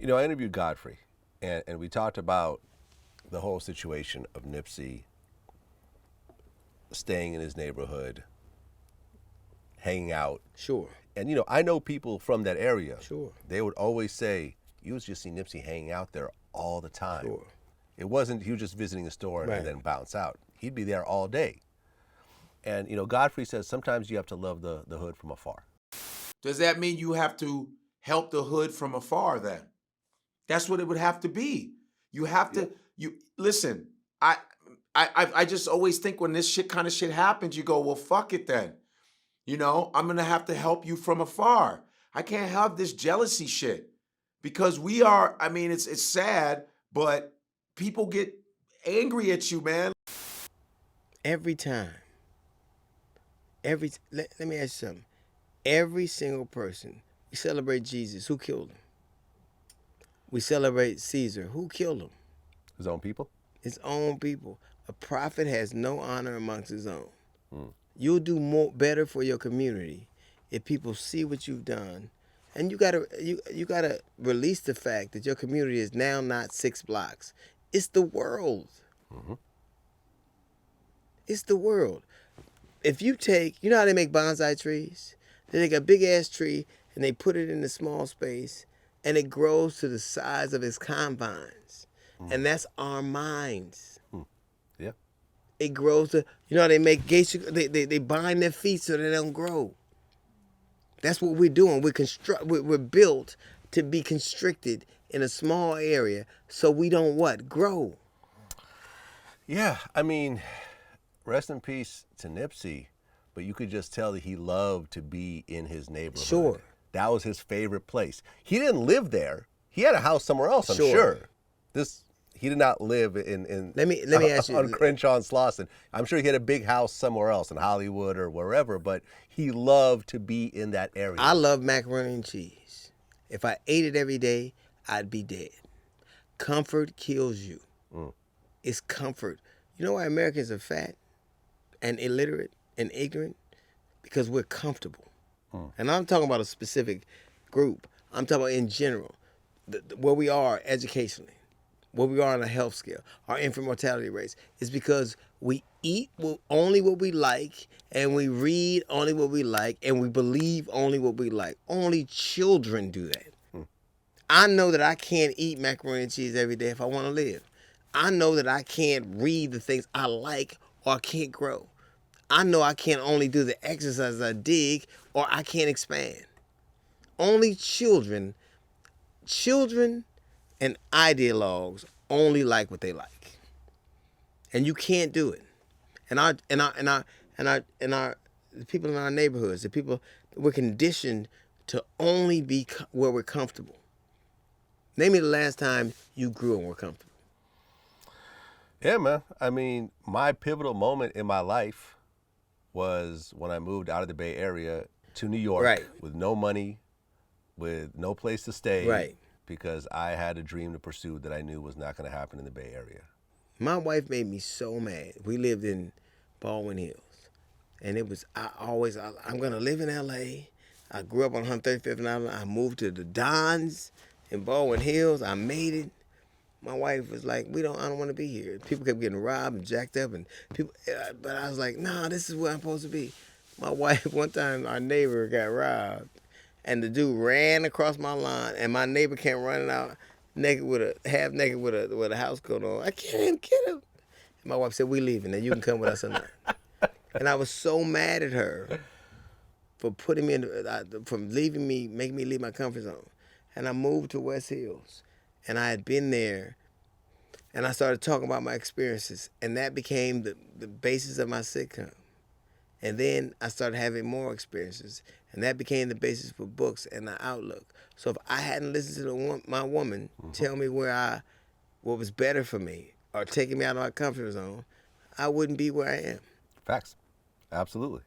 I interviewed Godfrey, and we talked about the whole situation of Nipsey staying in his neighborhood, hanging out. Sure. And, I know people from that area. Sure. They would always say, you was just see Nipsey hanging out there all the time. Sure. It wasn't he was just visiting the store and then bounce out. He'd be there all day. And, Godfrey says sometimes you have to love the hood from afar. Does that mean you have to help the hood from afar then? That's what it would have to be. You have to, listen, I just always think when this kind of shit happens, you go, well, fuck it then. I'm going to have to help you from afar. I can't have this jealousy shit because it's sad, but people get angry at you, man. Every time. Let me ask you something. Every single person, we celebrate Jesus. Who killed him? We celebrate Caesar. Who killed him? His own people? His own people. A prophet has no honor amongst his own. You'll do better for your community if people see what you've done. And you gotta release the fact that your community is now not 6 blocks. It's the world. Mm-hmm. It's the world. If you take, you know how they make bonsai trees? They take a big ass tree and they put it in a small space and it grows to the size of its confines. And that's our minds. Yeah. It grows to, you know how they make gates, they bind their feet so they don't grow. That's what we're doing. We're built to be constricted in a small area so we don't what? Grow. Yeah, rest in peace to Nipsey, but you could just tell that he loved to be in his neighborhood. Sure. That was his favorite place. He didn't live there. He had a house somewhere else, I'm sure. He did not live in let me ask you on Crenshaw and Slauson. I'm sure he had a big house somewhere else in Hollywood or wherever, but he loved to be in that area. I love macaroni and cheese. If I ate it every day, I'd be dead. Comfort kills you. It's comfort. You know why Americans are fat and illiterate and ignorant? Because we're comfortable. And I'm talking about a specific group. I'm talking about in general, where we are educationally, where we are on a health scale, our infant mortality rates. Is because we eat only what we like, and we read only what we like, and we believe only what we like. Only children do that. I know that I can't eat macaroni and cheese every day if I want to live. I know that I can't read the things I like or I can't grow. I know I can't only do the exercises I dig or I can't expand. Only children and ideologues only like what they like. And you can't do it. And the people in our neighborhoods, the people, we're conditioned to only be where we're comfortable. Name me the last time you grew and were comfortable. Yeah, man. My pivotal moment in my life was when I moved out of the Bay Area to New York with no money, with no place to stay, because I had a dream to pursue that I knew was not going to happen in the Bay Area. My wife made me so mad. We lived in Baldwin Hills, and it was, I'm going to live in L.A. I grew up on 135th Avenue. I moved to the Dons in Baldwin Hills. I made it. My wife was like, I don't want to be here. People kept getting robbed and jacked up, and but I was like, nah, this is where I'm supposed to be. My wife, one time, our neighbor got robbed, and the dude ran across my lawn, and my neighbor came running out half naked with a house coat on. I can't get him. And my wife said, we leaving, now you can come with us or not. And I was so mad at her for putting me from leaving me, making me leave my comfort zone. And I moved to West Hills. And I had been there, and I started talking about my experiences, and that became the basis of my sitcom. And then I started having more experiences, and that became the basis for books and the outlook. So if I hadn't listened to my woman tell me what was better for me or taking me out of my comfort zone, I wouldn't be where I am. Facts. Absolutely.